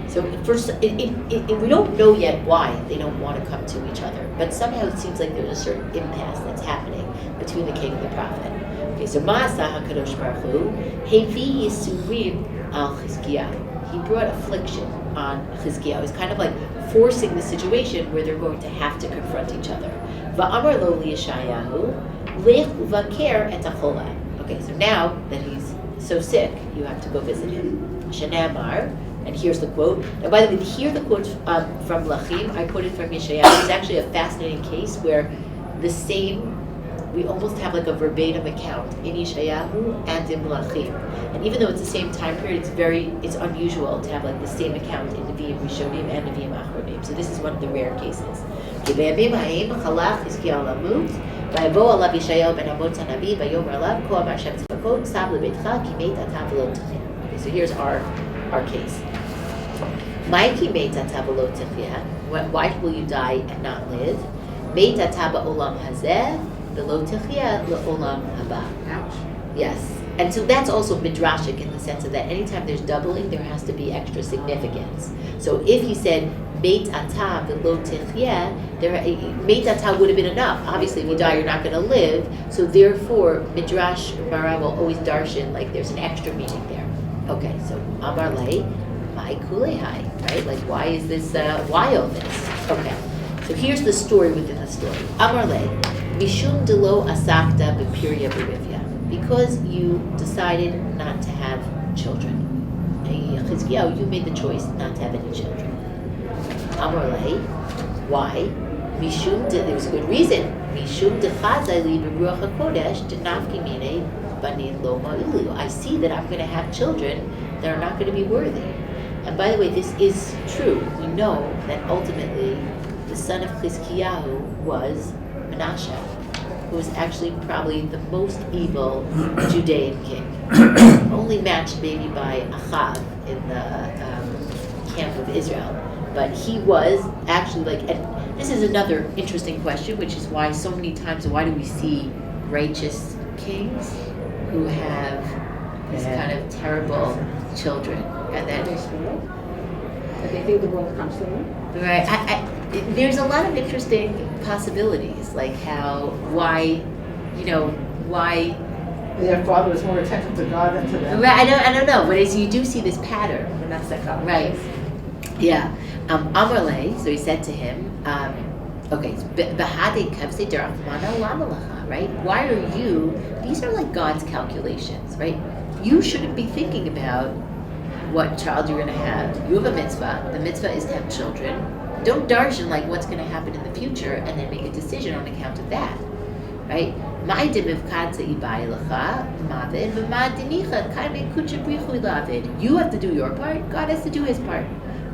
So first, we don't know yet why they don't want to come to each other, but somehow it seems like there's a certain impasse that's happening between the king and the prophet. Okay, so Ma'asa HaKadosh Baruch Hu, Hevi Yisurim al Chizkiyahu. He brought affliction on Chizkiyahu. It's kind of like forcing the situation where they're going to have to confront each other. Va'amar lo liYeshayahu, lech uvaker et achola. Okay, so now that he's so sick, you have to go visit him. Shenamar. And here's the quote. Now, by the way, here the quote from Lachim, I quoted from Yeshayahu, is actually a fascinating case where we almost have like a verbatim account in Yeshayahu and in Lachim. And even though it's the same time period, it's unusual to have like the same account in Nevi'im Rishonim and Nevi'im Achronim. So this is one of the rare cases. Okay, so here's our case. Why will you die and not live? Ouch. Yes. And so that's also midrashic in the sense of that anytime there's doubling, there has to be extra significance. So if he said, Beit atah v'lo techyeh, Beit atah would have been enough. Obviously, if you die, you're not going to live. So therefore, midrash Gemara will always darshan, like there's an extra meaning there. Okay, so Amar Lei, my kulehai, right? Like, why is this, why all this? Okay, so here's the story within the story. Amar Lei, Mishum delo asakta b'pirya b'rivya, because you decided not to have children. Chizkiyahu, you made the choice not to have any children. Amorle, why? Mishum, there was a good reason. Mishum dechazai li b'ruach hakodesh denafki mine banin lo ma'ilu. I see that I'm going to have children that are not going to be worthy. And by the way, this is true. We know that ultimately the son of Chizkiyahu was Menashe, who was actually probably the most evil Judean king. Only matched maybe by Achav in the camp of Israel. But he was actually like, and this is another interesting question, which is why so many times, why do we see righteous kings who have these kind of terrible children? And then, But they think the world comes to them. right, there's a lot of interesting possibilities, like why Their father was more attentive to God than to them. right, I don't know, but as you do see this pattern, And that's that God. right? Yeah. Amarle, so he said to him, okay, right? Why are you, these are like God's calculations, right? You shouldn't be thinking about what child you're going to have. You have a mitzvah. The mitzvah is to have children. Don't darshan like what's going to happen in the future and then make a decision on account of that, right? You have to do your part. God has to do his part.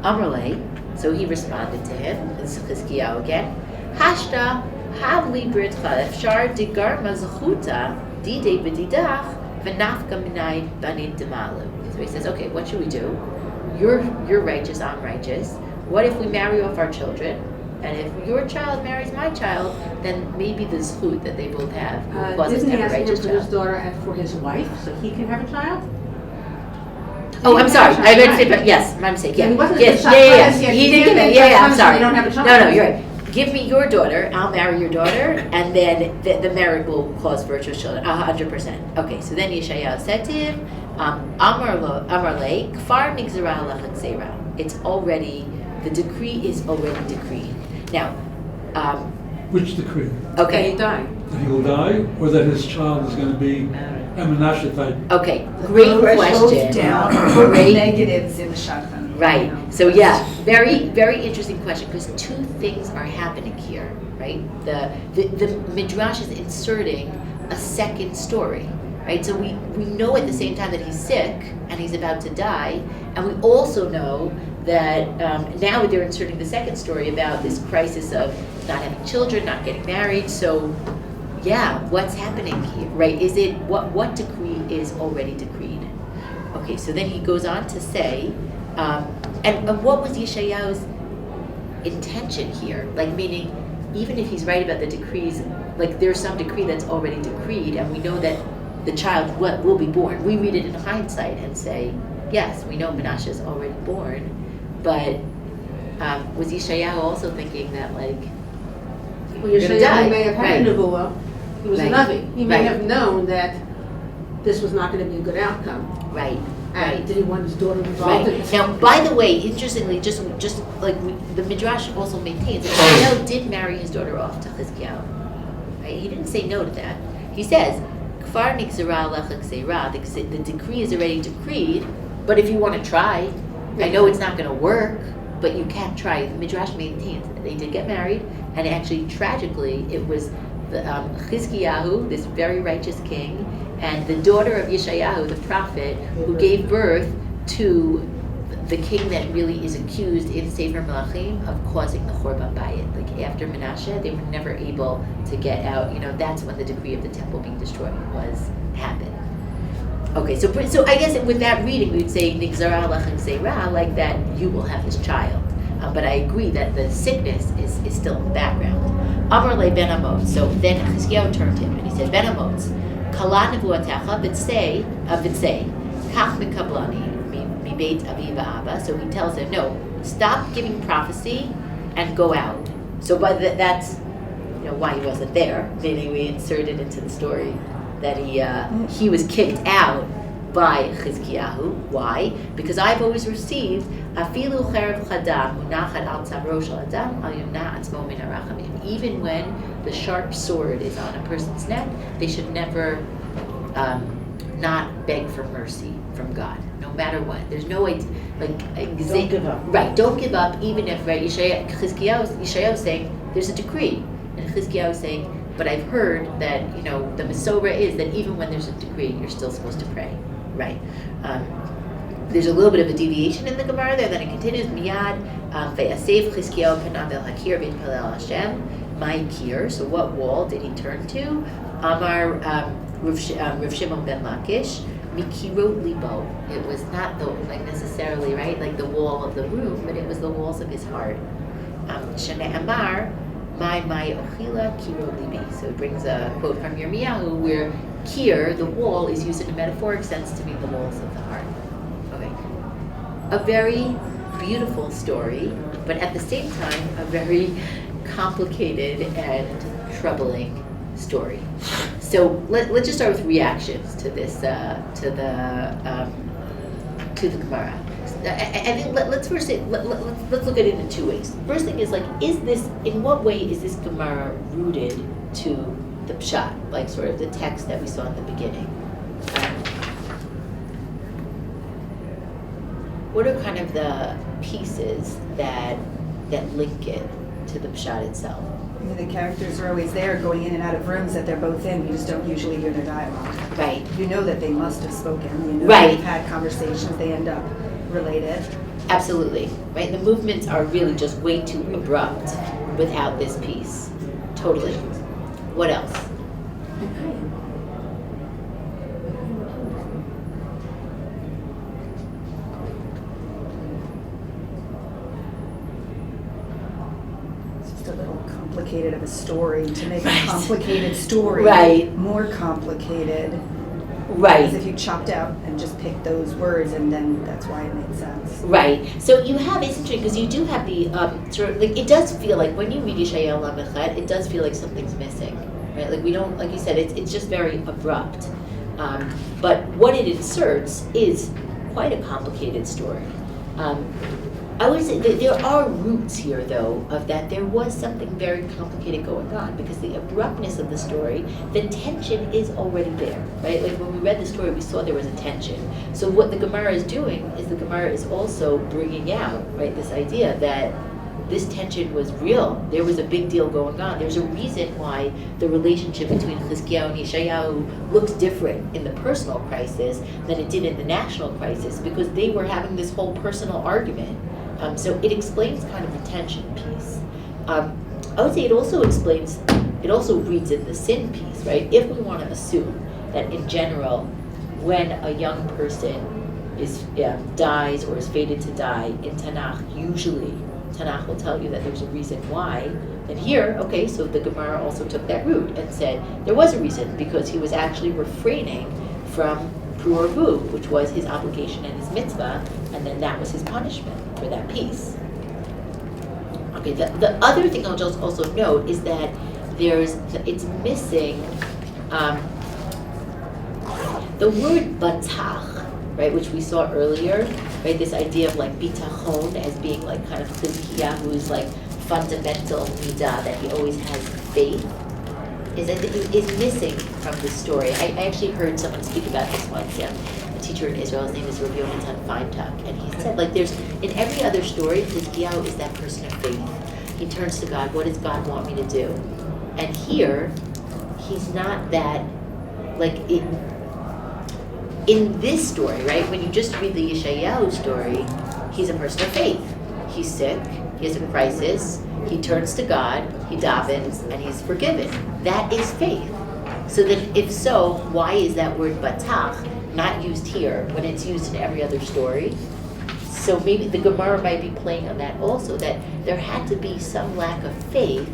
Amrle, so he responded to him. This is Chizkiyahu again. Hashta havli britcha efshar digar mazachuta dide b'didach v'nafka minay banin demalu. So he says, okay, what should we do? You're righteous, I'm righteous. What if we marry off our children? And if your child marries my child, then maybe the zchut that they both have will cause us Isn't to he have a asking him righteous for his child. daughter and for his wife, so he can have a child? Oh, I'm sorry. I meant to say, Right. but yes, my mistake. Yeah, He wasn't yes, the yeah, yeah, child. yeah. Yes, He he didn't did give it. it. Yeah, yeah. I'm That's sorry. you don't have a child. No, you're right. Give me your daughter. I'll marry your daughter, and then the marriage will cause virtuous children. 100%. Okay. So then Yeshayahu said to him, Amarle, kfar nigzara lachak seira. It's already, the decree is already decreed. Now, Which decree? okay. He died. That he will die, or that his child is going to be a Menashe type? Okay, great question. Down, Great. negatives in the shotgun. Right. So yeah, very, very interesting question, because two things are happening here, right? The Midrash is inserting a second story, right? So we know at the same time that he's sick and he's about to die, and we also know that now they're inserting the second story about this crisis of not having children, not getting married. So yeah, what's happening here, right? Is it, what decree is already decreed? Okay, so then he goes on to say, and what was Yeshayahu's intention here? Like, meaning, even if he's right about the decrees, like there's some decree that's already decreed, and we know that the child will be born. We read it in hindsight and say, yes, we know Menashe is already born, but was Yeshayahu also thinking that, like, Well, you're gonna die? Yeshayahu may have had Right. a nevuah. He was Right. a Navi. He may Right. have known that this was not going to be a good outcome. right, And right. did he want his daughter involved in Right. this? Now, by the way, interestingly, just like the Midrash also maintains that Yeshayahu did marry his daughter off to Chizkiyahu. Right? He didn't say no to that. He says, "Kfar nigzara lechak seira." The decree is already decreed, but if you want to try, I know it's not going to work, but you can try. The Midrash maintains that they did get married, and actually, tragically, it was the Chizkiyahu, this very righteous king, and the daughter of Yeshayahu, the prophet, who gave birth to the king that really is accused in Sefer Melachim of causing the Chorban Bayit. Like after Menashe, they were never able to get out. You know, that's when the decree of the temple being destroyed happened. Okay, so I guess with that reading, we would say Nigzara Lachem Seira, like that you will have this child. But I agree that the sickness is still in the background. Amar le ben Amot. So then Chizkiyahu turned to him and he said, Ben Amot, Kala nevuatecha v'tzei, kach mikablani, mi beit avi v'aba. So he tells him, no, stop giving prophecy and go out. So that's why he wasn't there. Meaning we inserted into the story that he was kicked out by Chizkiyahu. Why? Because I've always received afilu cherev chadam munachat al tzavro shel adam al yumna atzmo min harachamim. Even when the sharp sword is on a person's neck, they should never not beg for mercy from God, no matter what. There's no way, Don't give up. Right, don't give up, even if, right, Yeshayahu is saying, there's a decree. And Chizkiyahu is saying, but I've heard that, the Masorah is that even when there's a decree, you're still supposed to pray, right? There's a little bit of a deviation in the Gemara there, then it continues, Miyad, Ve'asef Chizkiyahu panav el hakir v'yitpalel Hashem, my kir, so what wall did he turn to? Amar Rav Shimon ben Lakish, Mikirot libo. It was not necessarily, right, like the wall of the room, but it was the walls of his heart. Shane Amar, my ochila kiro libi. So it brings a quote from Yirmiyahu where kir, the wall, is used in a metaphoric sense to mean the walls of the heart. Okay. A very beautiful story, but at the same time, a very complicated and troubling story. So let's just start with reactions to this, to the Gemara. I think let's first say, let's look at it in two ways. First thing is in what way is this Gemara rooted to the Pshat, like sort of the text that we saw in the beginning? What are kind of the pieces that link it to the Pshat itself? The characters are always there, going in and out of rooms that they're both in. You just don't usually hear their dialogue. Right. You know that they must have spoken. Right. They've had conversations. They end up related. Absolutely. Right. The movements are really just way too abrupt without this piece. Totally. What else? A little complicated of a story to make Right. a complicated story Right. more complicated. Right. As if you chopped out and just picked those words, and then that's why it made sense. Right. So you have, it's interesting because you do have the sort of it does feel like when you read Yeshayahu Lamechet, it does feel like something's missing, right? Like we don't, like you said, it's just very abrupt. But what it inserts is quite a complicated story. I would say that there are roots here, though, of that there was something very complicated going on because the abruptness of the story, the tension is already there, right? Like when we read the story, we saw there was a tension. So what the Gemara is doing is the Gemara is also bringing out, right, this idea that this tension was real. There was a big deal going on. There's a reason why the relationship between Chizkiyahu and Yeshayahu looks different in the personal crisis than it did in the national crisis because they were having this whole personal argument. So it explains kind of the tension piece. I would say it also reads in the sin piece, right? If we want to assume that in general, when a young person dies or is fated to die in Tanakh, usually Tanakh will tell you that there's a reason why. And here, okay, so the Gemara also took that route and said there was a reason because he was actually refraining from Pru'urvu, which was his obligation and his mitzvah, and then that was his punishment for that piece. Okay, the other thing I'll just also note is that it's missing the word batach, right, which we saw earlier, right, this idea of like bitachon as being like kind of Chizkiyahu's like fundamental midah that he always has faith. Is missing from this story. I actually heard someone speak about this once. A teacher in Israel, his name is Rabbi Yonatan Feintuck, and he said, like, there's in every other story, Chizkiyahu is that person of faith. He turns to God. What does God want me to do? And here, he's not that. Like in this story, right? When you just read the Yeshayahu story, he's a person of faith. He's sick. He has a crisis. He turns to God, he davens, and he's forgiven. That is faith. So then, if so, why is that word batach not used here when it's used in every other story? So maybe the Gemara might be playing on that also, that there had to be some lack of faith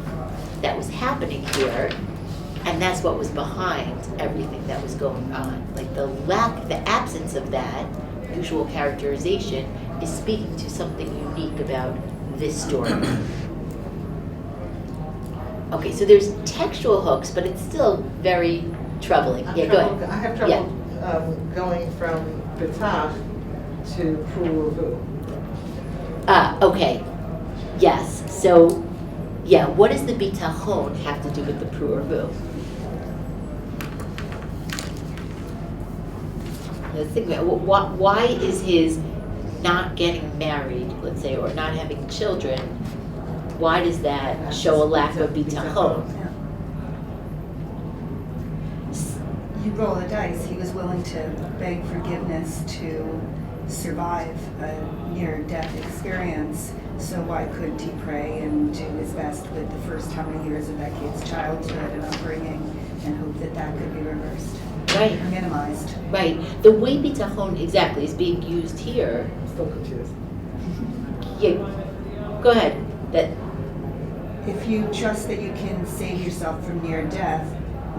that was happening here, and that's what was behind everything that was going on. Like the absence of that usual characterization is speaking to something unique about this story. Okay, so there's textual hooks, but it's still very troubling. Go ahead. I have trouble going from B'tach to Pru'urvu. Okay. Yes. So, what does the bitachon have to do with the Pru'urvu? let's think about it. Why is his not getting married, let's say, or not having children, why does that show a lack of bitachon? You roll the dice. He was willing to beg forgiveness to survive a near-death experience. So why couldn't he pray and do his best with the first how many years of that kid's childhood and upbringing and hope that that could be reversed Right. or minimized? Right. The way bitachon exactly is being used here. Still confused. Yeah. Go ahead. That. If you trust that you can save yourself from near death,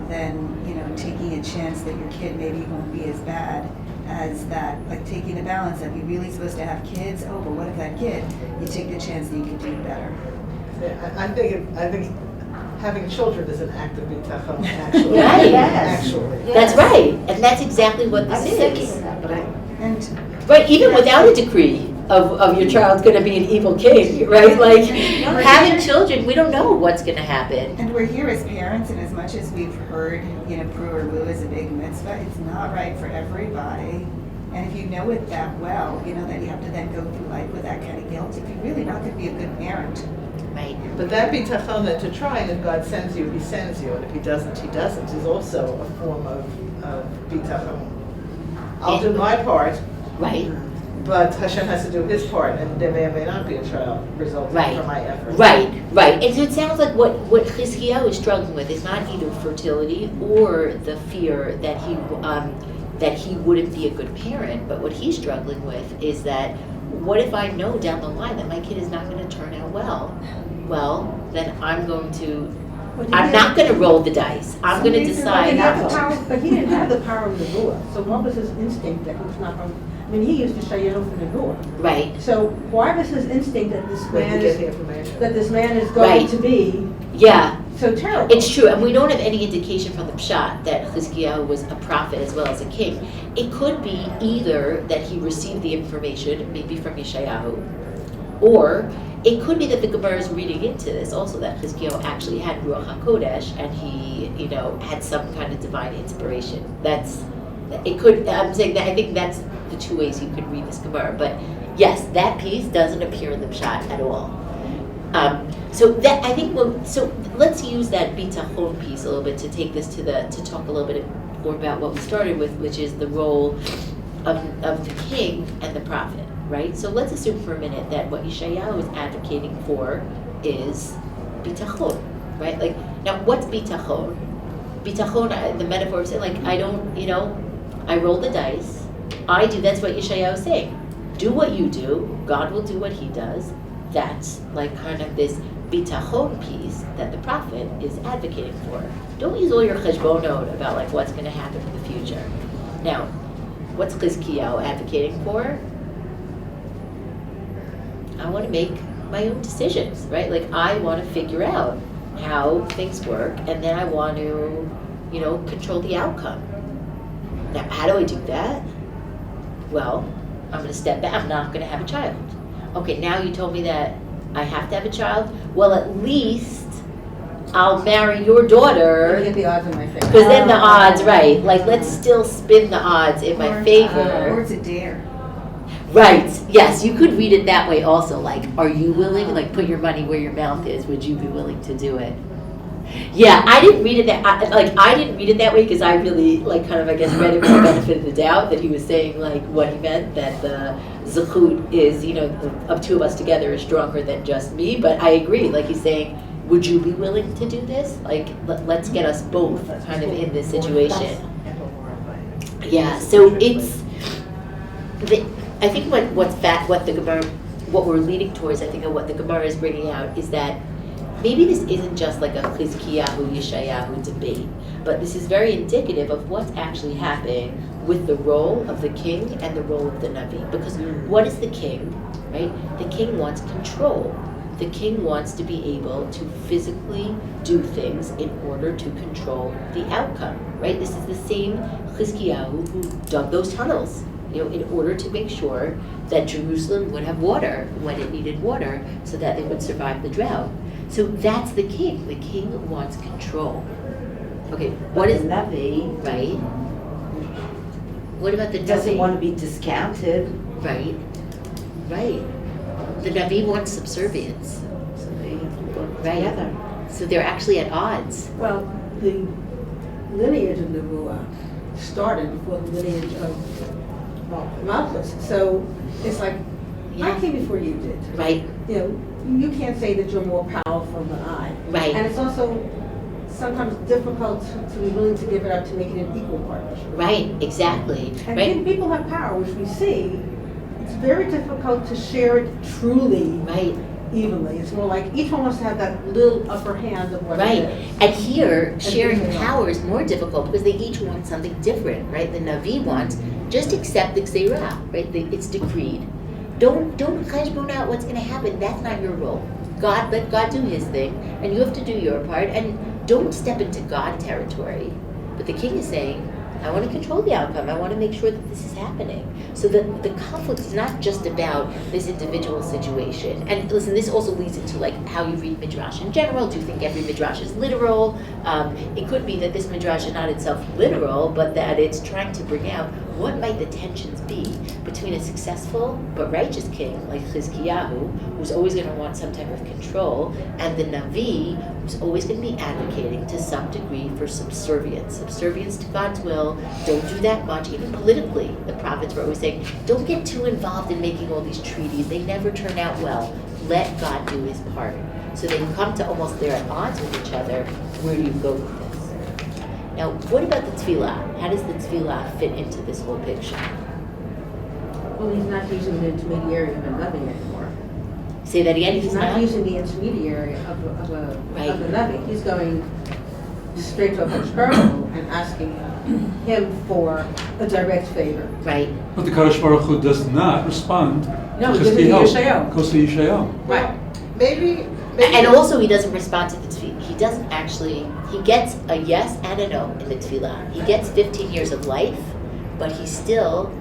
then, taking a chance that your kid maybe won't be as bad as that, like taking the balance of you're really supposed to have kids, oh, but what if that kid, you take the chance that you could do better. I think having children is an act of bitachon, actually. Right. Yes. Actually. That's right, and that's exactly what this is. And Right, even without a decree of your child's going to be an evil king, right? Like having children, we don't know what's going to happen. And we're here as parents, and as much as we've heard, pru or lu is a big mitzvah, it's not right for everybody. And if you know it that well, that you have to then go through life with that kind of guilt, if you're really not going to be a good parent. Right. But that bitachon, that to try, and if God sends you, He sends you, and if He doesn't, is also a form of bitachon. I'll do my part, Right. but Hashem has to do His part, and there may or may not be a child resulting Right. from my effort. Right. And so it sounds like what Chizkiyahu is struggling with is not either fertility or the fear that he wouldn't be a good parent, but what he's struggling with is that what if I know down the line that my kid is not going to turn out well? Well, then I'm not going to roll the dice. I'm going to decide not to. But he didn't have the power of the Nebuah. So what was his instinct that he was not going? I mean, he used to say, for Nebuah. Right. So why was his instinct that this When man you get the information. is going Right. to be Yeah. so terrible? It's true, and we don't have any indication from the Pshat that Chizkiyahu was a prophet as well as a king. It could be either that he received the information, maybe from Yeshayahu, or it could be that the Gemara is reading into this also, that Chizkiyahu actually had Ruach HaKodesh and he, had some kind of divine inspiration. I'm saying that I think that's the two ways you could read this Gemara. But yes, that piece doesn't appear in the Pshat at all. So let's use that bitachon piece a little bit to take this to talk a little bit more about what we started with, which is the role of the king and the prophet, right? So let's assume for a minute that what Yeshayahu is advocating for is bitachon, right? Like, now what's bitachon? Bitachon, the metaphor is like, I roll the dice, that's what Yeshayahu is saying. Do what you do, God will do what He does. That's like kind of this bitachon piece that the prophet is advocating for. Don't use all your cheshbonot about like what's going to happen in the future. Now, what's Chizkiyahu advocating for? I want to make my own decisions, right? Like I want to figure out how things work, and then I want to, control the outcome. Now, how do I do that? Well, I'm going to step back. I'm not going to have a child. Okay, now you told me that I have to have a child. Well, at least I'll marry your daughter. Get the odds in my favor. Because then the odds, right? Like, let's still spin the odds in my Or favor. it's a dare. Right. Yes, you could read it that way also. Like, are you willing? Like, put your money where your mouth is. Would you be willing to do it? Yeah, I didn't read it I didn't read it that way because I really read it with the benefit of the doubt that he was saying what he meant, that the zechut is of two of us together is stronger than just me. But I agree. Like he's saying, would you be willing to do this? Like let's get us both kind of in this situation. Yeah. So it's I think what we're leading towards, I think, of what the Gemara is bringing out is that maybe this isn't just like a Chizkiyahu Yeshayahu debate, but this is very indicative of what's actually happening with the role of the king and the role of the Navi. Because what is the king, right? The king wants control. The king wants to be able to physically do things in order to control the outcome, right? This is the same Chizkiyahu who dug those tunnels, in order to make sure that Jerusalem would have water when it needed water so that it would survive the drought. So that's the king. The king wants control. Okay, what is Navi, right? What about the doesn't Navi? want to be discounted. Right, right. The Navi wants subservience. So they have to work Right. together. So they're actually at odds. Well, the lineage of Nebuah started before the lineage of Malchus. So it's like, I Yeah. came before you did. Right, You know, you can't say that you're more powerful than I. Right. And it's also sometimes difficult to be willing to give it up to make it an equal partnership. right, exactly. And Right, when people have power, which we see, it's very difficult to share it truly right. evenly. It's more like each one wants to have that little upper hand of what Right, it is. and here, sharing things like that. power is more difficult because they each want something different, right? The Navi wants, just accept the Gzeirah, right? It's decreed. Don't cheshbon out what's going to happen. That's not your role. Let God do His thing, and you have to do your part, and don't step into God territory. But the king is saying, I want to control the outcome. I want to make sure that this is happening. So the conflict is not just about this individual situation. And listen, this also leads into like how you read Midrash in general. Do you think every Midrash is literal? It could be that this Midrash is not itself literal, but that it's trying to bring out what might the tensions be between a successful but righteous king like Chizkiyahu, who's always going to want some type of control, and the Navi, who's always going to be advocating to some degree for subservience to God's will. Don't do that much, even politically. The prophets were always saying, don't get too involved in making all these treaties. They never turn out well. Let God do His part. So they come to almost they're at odds with each other. Where do you go with this? Now, what about the tefillah? How does the tefillah fit into this whole picture? Well, he's not using the intermediary of a Navi anymore. Say that again. He's not using the intermediary of a Right. Navi. He's going straight to a Baruch and asking him for a direct favor. Right. But the Kadosh Baruch Hu does not respond No, to he gives it to Yeshayahu. Goes to Yeshayahu. Right. Maybe. And also, he doesn't respond to the tefillah. He doesn't actually. He gets a yes and a no in the tefillah. He gets 15 years of life, but he still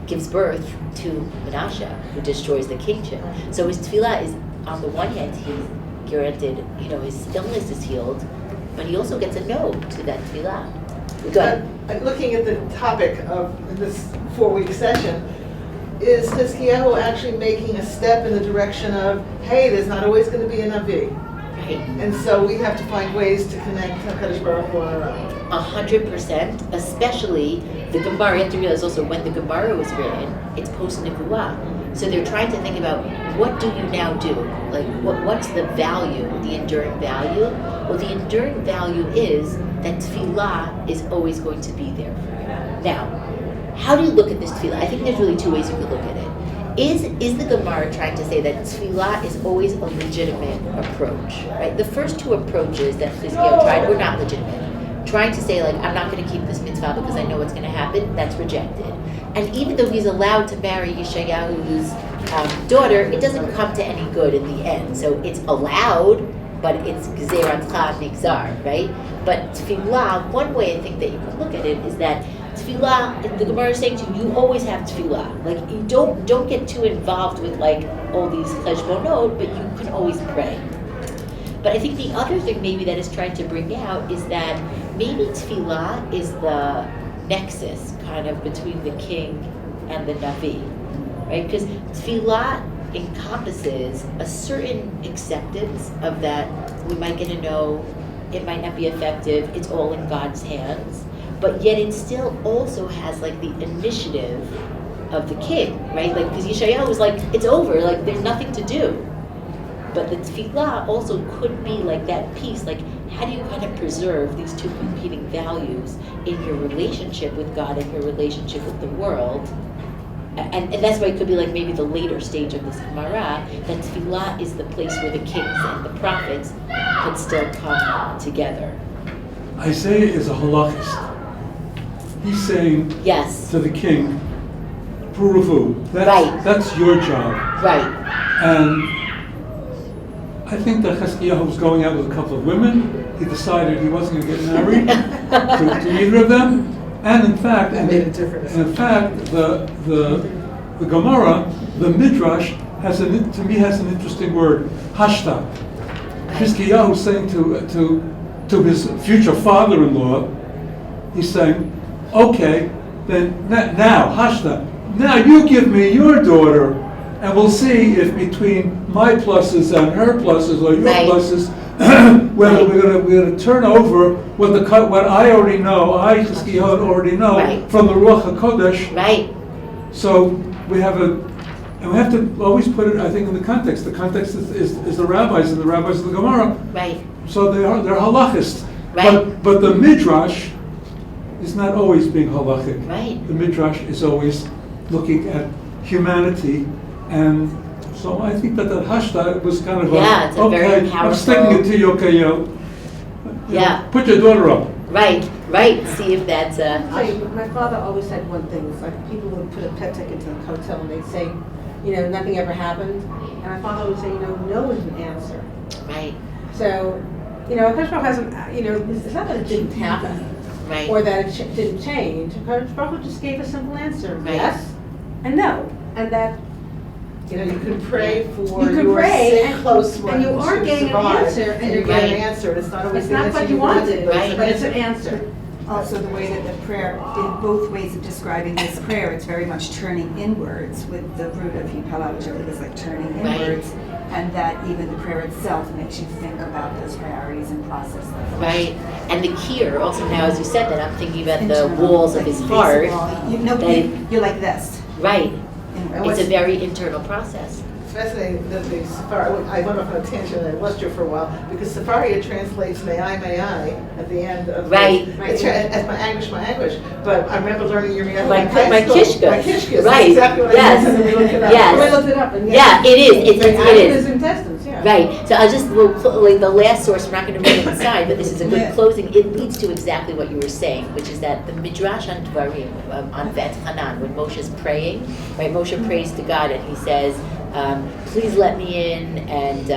gives birth to Menashe, who destroys the kingship. So his tefillah is, on the one hand, he's granted, his illness is healed, but he also gets a no to that tefillah. Go ahead. Looking at the topic of this 4-week session, is Chizkiyahu actually making a step in the direction of, hey, there's not always going to be a Navi? Right. And so we have to find ways to connect HaKadosh Baruch Hu on our own. 100%, especially the Gemara. You have to realize also when the Gemara was written, it's post-Nebuah. So they're trying to think about, what do you now do? Like, what's the value, the enduring value? Well, the enduring value is that tefillah is always going to be there for you. Now, how do you look at this tefillah? I think there's really two ways you could look at it. Is the Gemara trying to say that tefillah is always a legitimate approach, right? The first two approaches that Chizkiyahu tried were not legitimate. Trying to say, like, I'm not going to keep this mitzvah because I know what's going to happen, that's rejected. And even though he's allowed to marry Yeshayahu's daughter, it doesn't come to any good in the end. So it's allowed, but it's gzeratcha nigzar, right? But tefillah, one way I think that you can look at it is that tefillah, the Gemara is saying to you, you always have tefillah. Like, you don't get too involved with like all these cheshbonot, but you can always pray. But I think the other thing maybe that is trying to bring out is that maybe tefillah is the nexus kind of between the king and the Navi, right? Because tefillah encompasses a certain acceptance of that we might get a no, it might not be effective, it's all in God's hands, but yet it still also has like the initiative of the king, right? Like, because Yeshayahu was like, it's over, like there's nothing to do. But the tefillah also could be like that piece, like how do you kind of preserve these two competing values in your relationship with God and your relationship with the world? And that's why it could be like maybe the later stage of this Gemara, that tefillah is the place where the kings and the prophets could still come together. Isaiah is a halachist. He's saying Yes, to the king, Puruvu, Right. that's your job. right, And I think that Chizkiyahu was going out with a couple of women. He decided he wasn't going to get married to either of them. And in fact, That made a difference. the Gemara, the Midrash, has an interesting word, hashta. Chizkiyahu is saying to his future father-in-law, he's saying, okay, then now, Hashta, now you give me your daughter, and we'll see if between my pluses and her pluses or your Right. pluses, whether we're gonna turn over what I already know, I Chizkiyahu already know Right. from the Ruach HaKodesh. Right, So we have to always put it, I think, in the context. The context is the rabbis, and the rabbis of the Gemara. right, So they're halachists. Right. But the midrash is not always being halachic. right. The midrash is always looking at humanity, and so I think that Hashta was kind of Yeah, it's a very okay, I'm powerful- sticking it to you, okay, you Yeah. put your daughter up. Right, right. See if that's a. I'll tell you, my father always said one thing, it's like people would put a pet ticket to the hotel and they'd say, nothing ever happened. And my father would say, no is an answer. Right, So, Akash Baruch hasn't, it's not that it didn't happen right. or that it didn't change. Akash Baruch just gave a simple answer, Right. yes and no. And that You can pray for You can your pray, sick and- close one and you are to getting an survive, answer, and you you're get an getting- answer. It's not always it's the not answer what you wanted, Right. but it's an answer. Also, the way that the prayer, in both ways of describing this prayer, it's very much turning inwards with the root of Yipala, which I think is like turning Right. inwards, and that even the prayer itself makes you think about those priorities and process them. Right, and the kier, also now as you said that, I'm thinking about the Internal, walls of like his basic heart. wall. You know, that- you're like this. Right, And it's a very internal process. It's fascinating that the Sefaria, I went off on a tangent, I lost you for a while, because Sefaria translates may I at the end of Right. as my anguish. But I remember learning your Miyah My in high my school. kishkas. My kishkas, Right. that's exactly what Yes. I meant, and we looked it up. Yes. We looked it up and Yeah, it is. It is. His intestines, yeah. Right, so I'll just, like the last source, we're not going to read it inside, but this is a good Yeah. closing. It leads to exactly what you were saying, which is that the Midrash on Dvarim, on Vet Hanan, when Moshe's praying, right, Moshe prays to God and he says, please let me in, and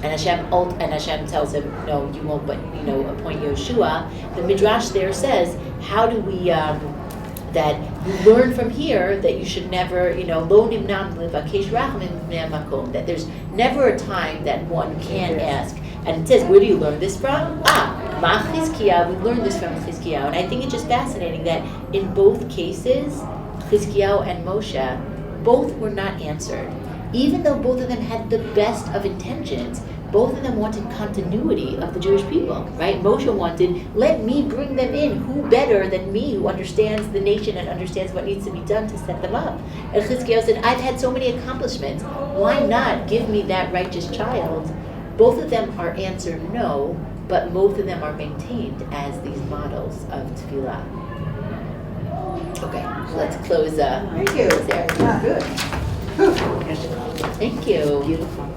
Hashem tells him, no, you won't, but, appoint Yoshua. The Midrash there says, how do we, that you learn from here that you should never, lo nimnam levakesh rachamim mipnei makom, that there's never a time that one can't ask. And it says, where do you learn this from? Ma Chizkiyahu, we learned this from Chizkiyahu. And I think it's just fascinating that in both cases, Chizkiyahu and Moshe, both were not answered. Even though both of them had the best of intentions, both of them wanted continuity of the Jewish people, right? Moshe wanted, let me bring them in. Who better than me who understands the nation and understands what needs to be done to set them up? And Chizkiyahu said, I've had so many accomplishments. Why not give me that righteous child? Both of them are answered no, but both of them are maintained as these models of tefillah. Okay, let's close. Thank you. There. Good. Thank you. Beautiful.